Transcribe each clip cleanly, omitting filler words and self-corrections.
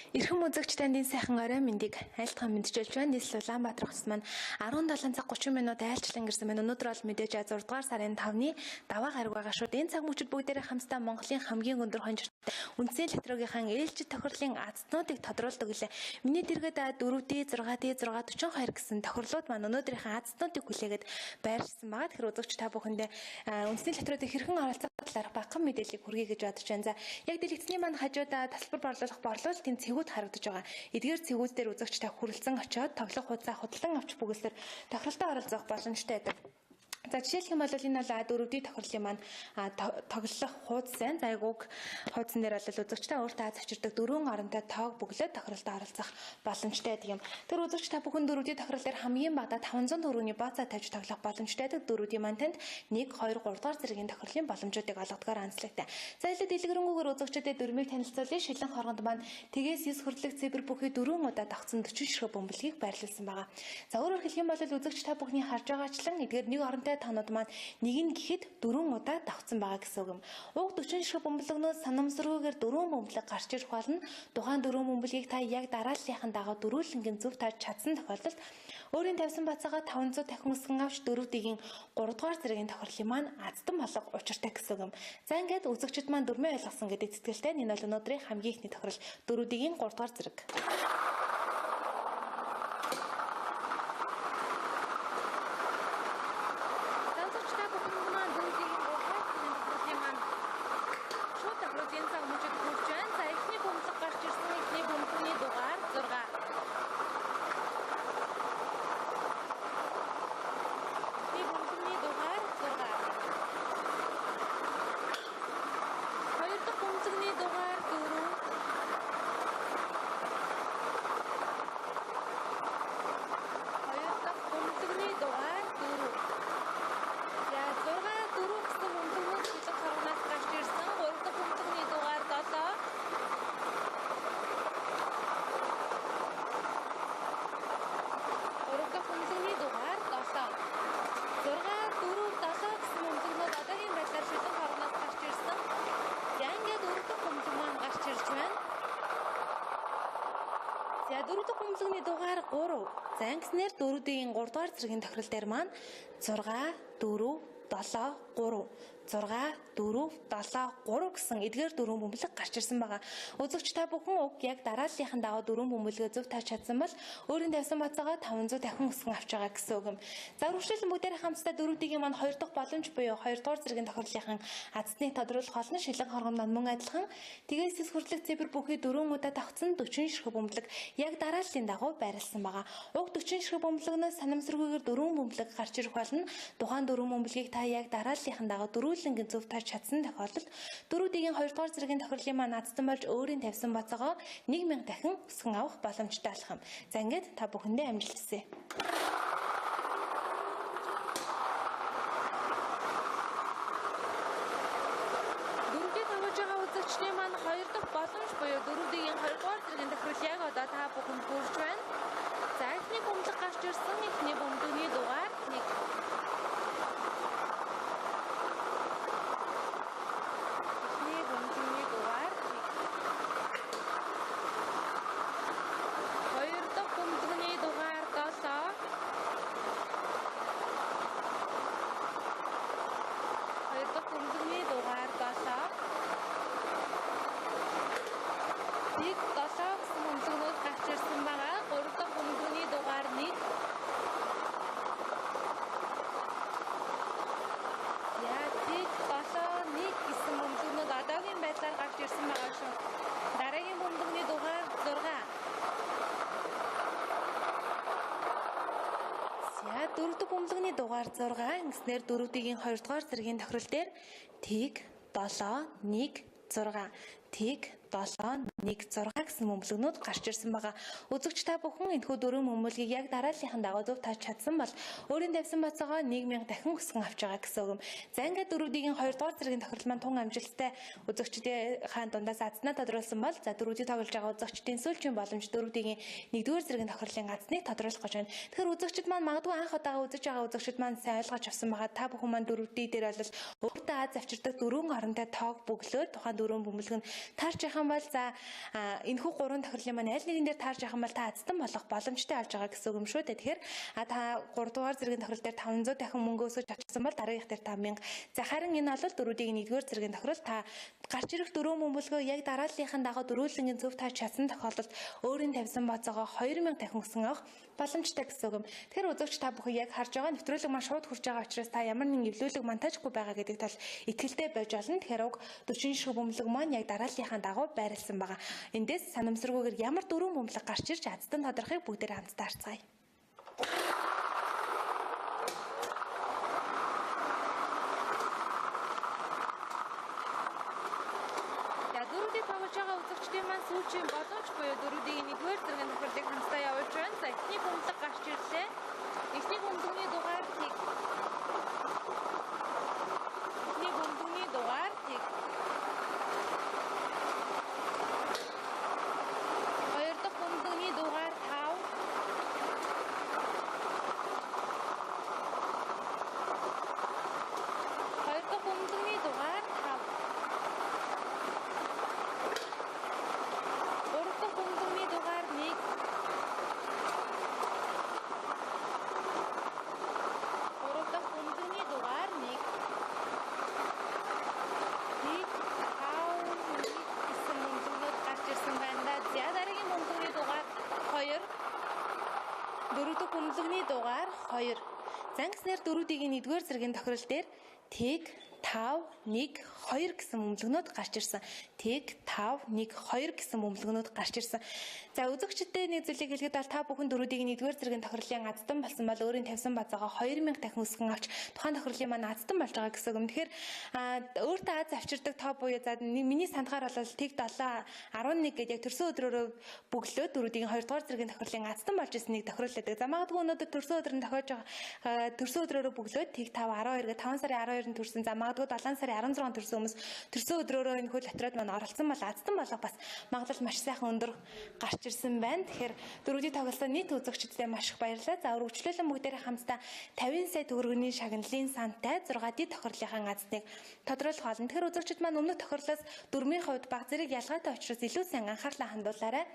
Эрхэм үзэгч танд сайхан орой мэндийг айлтган мэдчилж байна. Нийслэл Улаанбаатар хотод маань 17 цаг 30 минут айлчлан гэрсэн байна. Өнөөдөр бол мэдээж 6 дугаар сарын 5-ны даваа гараг байгаа шүү. Энэ цаг мөчид бүгдээрээ хамтдаа Монголын хамгийн өндөр хонжиртай үндсэн литрогийнхан ээлжид тохирлын азнуудыг тодруулдаг гэлээ. Миний дэргэд 4D 6D 642 гэсэн тохирлууд маань өнөөдрийнхээ азнуудыг хүлээгээд байршсан байгаа. Тэгэхээр үзэгч та бүхэндээ үндсэн литруудыг хэрхэн оролцох талаар багахан мэдээллийг хүргэе гэж бодож байна. За яг дэлгэцний маань хажуудаа тасалбар борлуулах борлуулалтын цэгүүд харагдаж байгаа. Эдгээр цэгүүд дээр үзэгч та хүрэлцэн очиод тоглох хуцаа худалдан авч бүгэлсээр тохиролтой оролцох боломжтой байдаг. За жишээлх юм бол энэ бол 4D тохирлын маань тоглох хуудас байна. За айгууг хуудсан дээр бол үзэгчтэй өөртөө завчирдаг 4 оронтой тоог бүглээд тохиролтой оролцох боломжтой гэдэг юм. Тэр үзэгч та бүхэн 4D тохирол дээр хамгийн багадаа 500 төгрөгийн баацаа тавьж тоглох боломжтой байдаг. 4D маань танд 1, 2, 3 дугаар зэргийн тохирлын боломжуудыг олгодгоор онцлогтой. За илүү дэлгэрэнгээр үзэгчдэд дүрмийг танилцуулъя. Шилэн хоргонд маань тгээс 9 хүртэлх цифр бүхий 4 удаа давхцсан 40 ширхэг бөмбөлгийг байрлуулсан байгаа. За өөрөөр хэлэх юм бол үзэгч та бүхний харж байгаачлан эдгээр 1 оронтой тоонууд маань нэг нь гэхэд 4 удаа давхцсан байгаа гэсэн үг юм. Уг 40 ширхэг бөмбөлгнөөс санамсаргүйгээр 4 бөмбөлөг гарч ирэх болно. Тухайн 4 бөмбөлгийг та яг дарааллынхаа дагуу дөрвөлнгийн зөв тааж чадсан тохиолдолд өөрийн тавьсан бацаагаа 500 дахин өсгөн авч 4D-ийн 3 дугаар зэргийн тохирлын маань аздан болго учиртай гэсэн үг юм. За ингээд үзэгчд маань дүрмээ ойлгосон гэдэг сэтгэлтэй энэ бол өнөөдрийн хамгийн ихний тохирол 4D-ийн 3 дугаар зэрэг. За 4 дахь бөмбөлгний дугаар 3. За ангиснээр 4D-ийн 3 дугаар зэргийн тохирол дээр маань 6, 4, 7, 3 6, 4, 7, 3 гэсэн эдгээр 4 бөмбөлөг гарч ирсэн байгаа. Үзэгч та бүхэн уг яг дарааллынхаа дагуу 4 бөмбөлгөө зөв тааж чадсан бол өөрийн тавьсан бацаагаа 500 дахин өсгөн авч байгаа гэсэн үг юм. За үргэлжлэн бүгдээрээ хамтдаа 4D-ийн маань 2 дахь боломж буюу 2 дугаар зэргийн тохирлынхан азныг тодруулах болно. Шилэн хоргон маань мөн адилхан тгээс хүртэлх цифр бүхий 4 удаа давхцсан 40 ширхэг бөмбөлөг яг дарааллын дагуу байрласан байгаа. Уг 40 ширхэг бөмбөлгнөөс санамсаргүйгээр 4 бөмбөлөг гарч ирэх болно. Тухайн 4 бөмбөлгийг та яг дарааллынхаа дагуу дөрвөлнгийн зөв тааж чадсан тохиолдолд 4D-ийн 2 дугаар зэргийн тохирлын маань аздан болж өөрийн тавьсан бацаагаа 1000 дахин өсгөн авах боломжтой болох юм. За ингээд та бүхэндээ амжилт хүсье. Үзэгчний маань 2 дахь боломж буюу 4D-ийн 2 дугаар зэргийн тохирол яг одоо та бүхэнд хүрч байна. За эхний бөмбөлөг гарч ирсэн. Эхний бөмбөлгийн дугаар 1. Дараагийн бөмбөлгний дугаар 6. За 4 дахь бөмбөлгний дугаар 6. Ингэснээр 4D-ийн 2 дугаар зэргийн тохирол дээр тиг 7 1 6 тиг 7 1 6 гэсэн бөмбөлгнүүд гарч ирсэн байгаа. Үзэгч та бүхэн энэхүү 4 бөмбөлгийг яг дарааллынхаа дагуу зөв тааж чадсан бол өөрийн тавьсан бацаагаа 1000 дахин өсгөн авч байгаа гэсэн үг юм. За ингээд 4D-ийн 2 дугаар зэргийн тохирол маань тун амжилттай үзэгчдийн дундаас азнаа тодруулсан бол за 4D тоглож байгаа үзэгчдийн сүүлчийн боломж 4D-ийн 1-р зэргийн тохирлын азныг тодруулах гэж байна. Тэгэхээр үзэгчд маань магадгүй анх удаага үзэж байгаа үзэгчд маань сайн ойлгож авсан байгаа. Та бүхэн маань 4D дээр бол өөртөө аз авчирдаг 4 оронтой тоог бөглөөд тухайн 4 бөмбөлг нь таарч юм бол за энэхүү 3 тохирлын маань аль нэгэн дээр таарж явах юм бол та азтан болох боломжтой болж байгаа гэсэн үг юм шүү дээ. Тэгэхээр та 3 дугаар зэргийн тохирол дээр 500 дахин мөнгө өсгөж авчихсан бол дараагийнх дээр 5000. За харин энэ бол дөрүүдийг 1-р зэргийн тохирол та гарч ирэх дөрөв мөнгөлгөө яг дарааллынхаа дагуу дөрүүлэнгийн зөв тааж чадсан тохиолдолд өөрийн тавьсан бацаага 2000 дахин өсөн авах боломжтой гэсэн үг юм. Тэгэхээр үзэгч та бүхэн яг харж байгаа нэвтрүүлэг маань шууд хурж байгаа учраас та ямар нэгэн эвлүүлэг монтажгүй байгаа гэдэг тал итгэлтэй байж болно. Тэгэхээр уг 40 ширхэг бөмбөлөг маань яг дарааллынхаа дагуу байрласан байгаа. Эндээс санамсаргүйгээр ямар дөрвөн бөмбөлөг гарч ирж азтан тодорхойг бүгдээр хамтдаа харцгаая. Дөрүүдийг тоглож байгаа үзэгчдийн маань сүүчийн боломж буюу дөрүүдийн 1-р зэргийн тохиолдлыг хамтдаа явуулж байна. За эхний бөмбөлөг гарч ирлээ. Эхний бөмбөлөгийн дугаар тийг. Эхний бөмбөлөгийн дугаар тийг. Хоёр дахь бөмбөлөгийн дугаар 5. Хоёр дахь бөмбөлөгийн дугаар 5. Дөрөвдөг бөмбөлөгний дугаар 2. Зангиснаар дөрүүдийг 1-р зэргийн тохирол дээр тэг 5 1 2 гэсэн бөмбөлгнүүд гарч ирсэн. Тэг 5 1 2 гэсэн бөмбөлгнүүд гарч ирсэн. За үзэгчдэд нэг зүйлийг хэлэхэд бол та бүхэн дөрүүдийг 1-р зэргийн тохирлын азтан болсон бол өөрийн тавьсан базаагаа 2000 дахин өсгөн авч тухайн тохирлын маань азтан болж байгаа гэсэн үг юм. Тэгэхээр өөртөө аз авчирдаг тоо буюу за миний сандгаар бол тэг 7 11 гэдэг яг төрсөн өдрөөрөө бөглөө дөрүүдийн 2-р зэргийн тохирлын азтан болж ирсэн нэг тохирол байдаг. За магадгүй өнөөдөр төрсөн өдрөнд тохиож байгаа төрсөн өдрөөрөө бөглөө тэг 5 12 гэ 5 сарын 12-нд төрсөн. За магадгүй 7 сарын 16-нд төрсөн хүмүүс төрсөн өдрөөрөө энэ хөл лотерейд маань оролцсон бол азтан болох бас магадлал маш сайхан өндөр гарч ирсэн байна. Тэгэхээр дөрүүдийн тоглолтод нийт үзэгчдэд маш их баярлалаа. За өргөжлөлөн бүгдээрээ хамтдаа 50 сая төгрөгийн шагналын сантай 6D тохирлынхаа азныг тодруулах болно. Тэгэхээр үзэгчид маань өмнөх тохирлоос дөрмийн хувьд баг зэрэг ялгаатай учраас илүү сайн анхаарлаа хандуулаарай.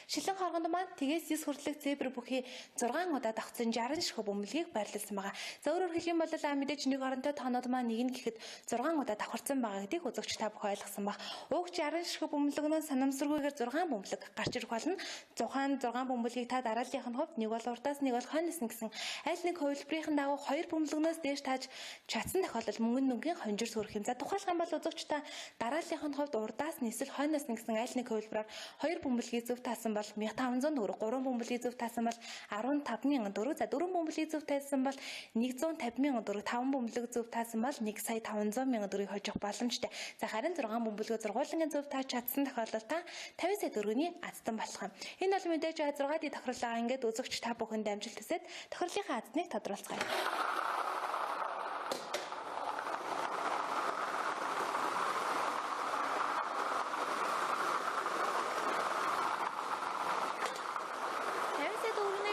Шилэн хоргонд маань тгээс 9 хүртэлх зебр бүхий 6 удаа давхцсан 60 ширхэг бөмбөлгийг байрлуулсан байгаа. За өөрөөр хэлэх юм бол мэдээж нэг оронтой тоонууд маань нэг нь гэхэд 6 удаа давхарсан байгаа гэдгийг үзэгч та бүхэн ойлгосон баг. Уг 60 ширхэг бөмбөлгнөөс санамсаргүйгээр 6 бөмбөлөг гарч ирэх болно. Зухан 6 бөмбөлгийг та дарааллынх нь хувьд нэг бол урдаас нэг бол хойноос нь гэсэн аль нэг хувилбарын дагуу 2 бөмбөлгнөөс дээш тааж чадсан тохиолдолд мөнгөн нүнгийн хонжир сүрэх юм. За тухайлх юм бол үзэгч та дарааллынх нь хувьд урдаас нь эсвэл хойноос нь гэсэн аль нэг хувилбараар 2 бөмбөлгийг зөв таасан бол 1500 төгрөг, 3 бөмбөлгийг зөв таасан бол 15000 төгрөг. За 4 бөмбөлгийг зөв таасан бол 150000 төгрөг, 5 бөмбөлөг зөв таасан бол 1,500,000 төгрөгийг хожих боломжтой. За харин 6 бөмбөлгөө зургуулгын зөв тааж чадсан тохиолдолд та 50 сая төгрөгийн азтан болох юм. Энэ бол мэдээж 6D тохирлоо ингээд үзэгч та бүхэнд амжилт хүсээд тохирлынхаа азныг тодруулцгаая.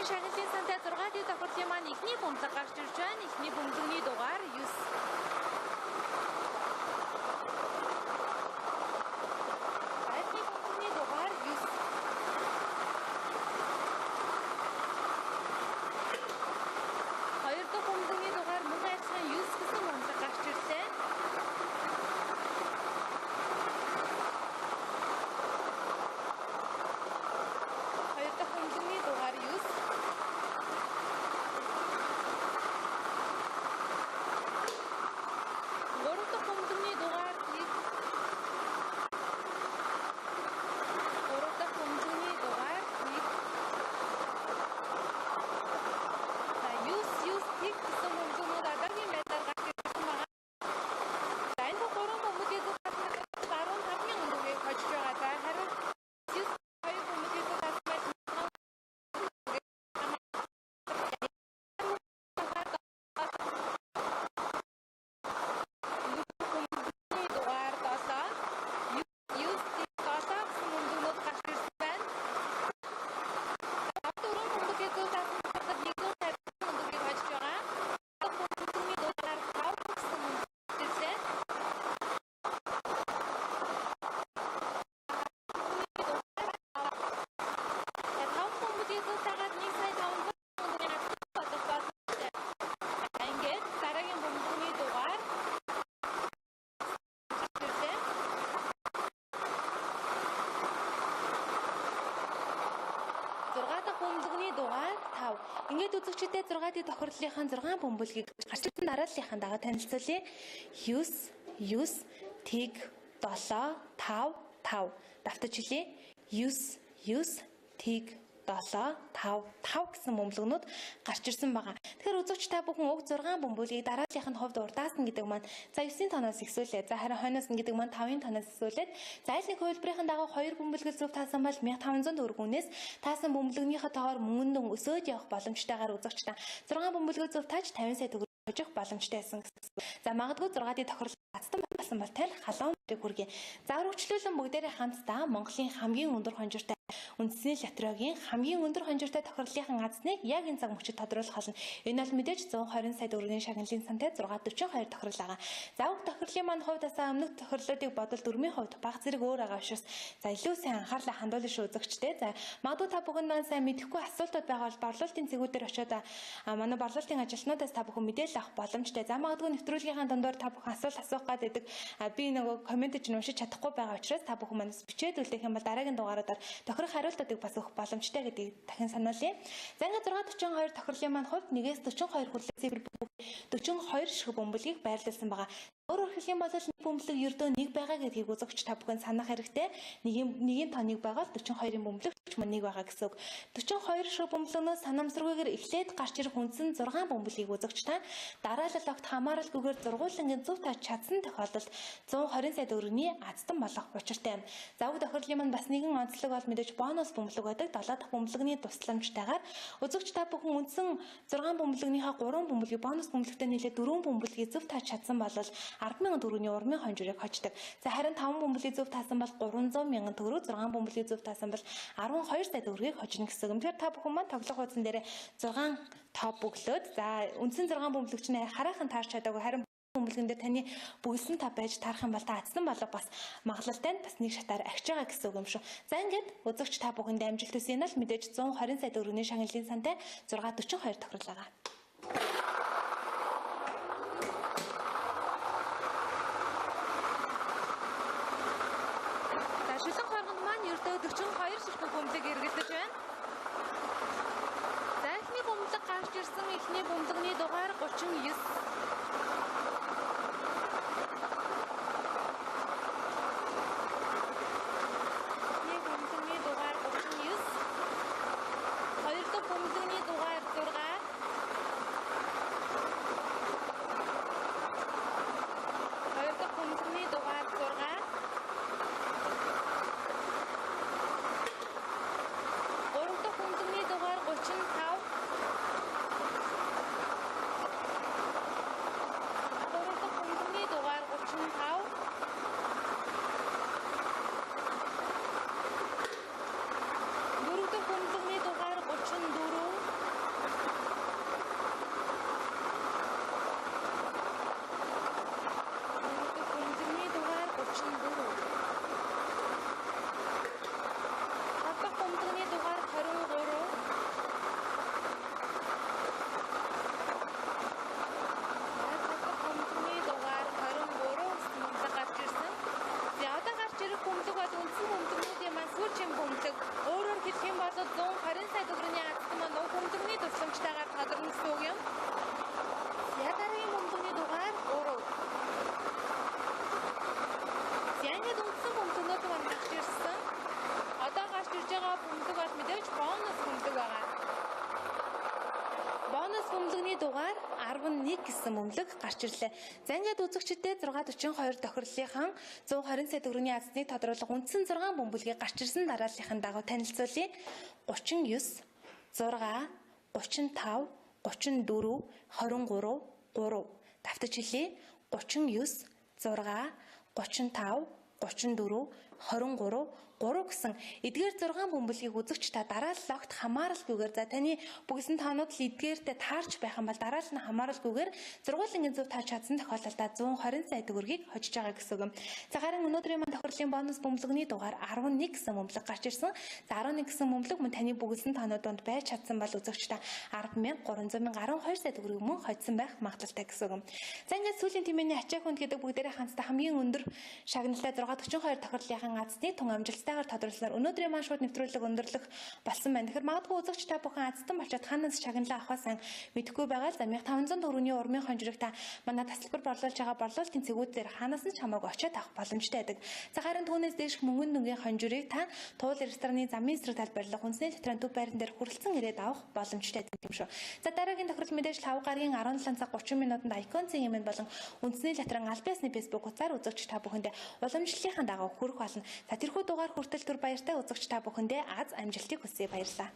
Шагналын сантай 6D тохирлын маань эхний бөмбөлөг гарч ирж байна. Эхний бөмбөлөгний дугаар 9. Ингээд үзэгчдэд 6D тохирлынхаа 6 бөмбөлгийг гарчсан дарааллынхаа дагуу танилцуулъя. 9 9 тэг 7 5 5 давтаж хэлье. 9 9 тэг 7 5 5 гэсэн бөмбөлгнүүд гарч ирсэн байгаа. Тэгэхээр үзэгч та бүхэн уг 6 бөмбөлгийг дарааллынхын хувьд урдаасна гэдэг маань за 9-ийн тоноос ихсүүлээд за харин хойноос нь гэдэг маань 5-ын тоноос ихсүүлээд за аль нэг хувилбарынхаа дагуу 2 бөмбөлгөл зөв таасан бол 1500 төгрөгөөс таасан бөмбөлгийнхээ тоогоор мөнгөндөн өсөөд явах боломжтойгоор үзэгч та 6 бөмбөлгөө зөв тааж 50 сая төгрөг хожих боломжтой байсан гэсэн. За магадгүй 6D тохирол гацтан болсон бол тань халуун бүрийг хүргэе. За үргэлжлүүлэн бүгдээрээ хамтдаа Монголын хамгийн өндөр хонжиртай үндэсний лотерейгийн хамгийн өндөр хонжиртай тохирлынхаа азныг яг энэ цаг мөчид тодруулах болно. Энэ бол мэдээж 120 сая төгрөгийн шагналын сантай 642 тохирол байгаа. За уг тохирлын маань хувьдасаа өмнөх тохирлуудыг бодвол дөрмийн хувьд баг зэрэг өөр байгаа учраас за илүү сайн анхаарлаа хандуулж үзэгчтэй. За магадгүй та бүхэн маань сайн мэдэхгүй асуултууд байгаа бол борлуулалтын цэгүүдээр очиод манай борлуулалтын ажилтнуудаас та бүхэн мэдээлэл авах боломжтой. За магадгүй нэвтрүүлгийнхаа дундор та бүхэн асуулт асуух гэдэг би нөгөө комментэж уншиж чадахгүй байгаа учраас та бүхэн манаас бичээд үлдээх юм бол дараагийн дугаараар тохирох хариултуудыг бас өгөх боломжтой гэдгийг дахин сануулъя. За ингээд 642 тохирлын маань хувьд 1-ээс 42 хүрлээсээр 42 ширхэг бөмбөлгийг байрлуулсан байгаа. Өөрөөр хэлэх юм бол нэг бөмбөлөг ердөө нэг байгаа гэдгийг үзэгч та бүхэн санах хэрэгтэй. Нэгийн тоног байгаа бол 42-ын бөмбөлөг ч мөн нэг байгаа гэсэн үг. 42 ширхэг бөмбөлгнөөс санамсаргүйгээр эхлээд гарч ирэх үндсэн 6 бөмбөлгийг үзэгч та дараалал огт хамааралгүйгээр зургуулангийн зөв тааж чадсан тохиолдолд 120 сая төгрөгийн азтан болох учиртай юм. За уг тохирлын маань бас нэгэн онцлог бол мэдээж бонус бөмбөлөг байдаг. 7 дахь бөмбөлөгний тусламжтайгаар үзэгч та бүхэн үндсэн 6 бөмбөлөгнийхөө 3 бөмбөлгийг бонус бөмбөлөгтэй нийлээд 4 бөмбөлгийг зөв тааж чадсан бол 10,000 төгрөгийн урмын хонжирыг хождог. За харин 5 бөмбөлийг зөв таасан бол 300,000 төгрөг, 6 бөмбөлийг зөв таасан бол 12 сая төгрөгийг хожно гэсэн юм. Тэгэхээр та бүхэн маань тоглох хуудсан дээр 6 топ бөглөөд за үндсэн 6 бөмбөлөг чинь хараахан таарч чадаагүй харин бөмбөлгөн дээр таны бүгэлсэн тав байж тарах юм бол та атсан болоо бас магадлалтай нь бас нэг шатаар агч байгаа гэсэн үг юм шүү. За ингээд үзэгч та бүхэнд амжилт хүсье нь л мэдээж 120 сая төгрөгийн шагналын сантай 642 тохирол байгаа. Шилэн хоргонд маань ердөө 42 ширхэг бөмбөлөг эргэлдэж байна. За эхний бөмбөлөг гарч ирсэн эхний бөмбөлөгний дугаар 39. Өөрөөр хэлэх юм бол 120 сая төгрөгийн азтан маань уг бөмбөлөгний тусламжтайгаар тодорхойлсон гэсэн үг юм. Дараагийн бөмбөлөгний дугаар 3. Ингээд үндсэн бөмбөлгнүүд маань гарч ирсэн. Одоо гарч ирж байгаа бөмбөлөг бол мэдээж бонус бөмбөлөг байгаа. Бонус бөмбөлөгний дугаар 11 гэсэн бөмбөлөг гарч ирлээ. За ингээд үзэгчдэд 642 тохирлынхан 120 сая төгрөгийн азтныг тодруулах үндсэн 6 бөмбөлгийг гарч ирсэн дарааллынхаа дагуу танилцуулъя. 39 6 35 34 23 3 давтаж хэлье. 39 6 35 34 23 3 гэсэн эдгээр 6 бөмбөлгийг үзэгч та дарааллогт хамааралгүйгээр за таны бүгсэн тоонууд л эдгээртэй таарч байх юм бол дараалал нь хамааралгүйгээр зургуулангийн зөв тааж чадсан тохиолдолд 120 сая төгрөгийг хожиж байгаа гэсэн үг юм. За харин өнөөдрийн маань тохирлын бонус бөмбөлөгний дугаар 11 гэсэн бөмбөлөг гарч ирсэн. За 11 гэсэн бөмбөлөг мөн таны бүгсэн тоонуудад байж чадсан бол үзэгч та 10,000 300,000 12 сая төгрөгийг мөн хожсон байх магадлалтай гэсэн үг юм. За ингээд сүүлийн тэмээний ачаа хүнд гэдэг бүгдээрээ хамтдаа хамгийн өндөр шагналтай 642 тохирлынхаа азны тун амжилттай урамшилтайгаар тодруулснаар өнөөдрийн маань шууд нэвтрүүлэг өндөрлөх болсон байна. Тэгэхээр магадгүй үзэгч та бүхэн азтан болчиход хаанаас шагналаа авахаа сайн мэдэхгүй байгаа л за 1500 төгрөгийн урмын хонжирыг та манай тасалбар борлуулж байгаа борлуулалтын цэгүүд дээр хаанаас нь ч хамаагүй очиод авах боломжтой байдаг. За харин түүнээс дээш мөнгөн дүнгийн хонжирыг та туул рестораны замын эсрэг талбарлах үндэсний шатрын төв байран дээр хүрэлцэн ирээд авах боломжтой байдаг юм шүү. За дараагийн тохирол мэдээж 5 гарагийн 17 цаг 30 минутанд Icon-ийн юм болон үндэсний шатрын аль биесны Facebook хуудасаар үзэгч та бүхэндээ уламжлалын дагуу хүрэх болно. За тэрхүү дугаар хүртэл түр баяртай үзэгч та бүхэндээ аз амжилтыг хүсье баярлалаа.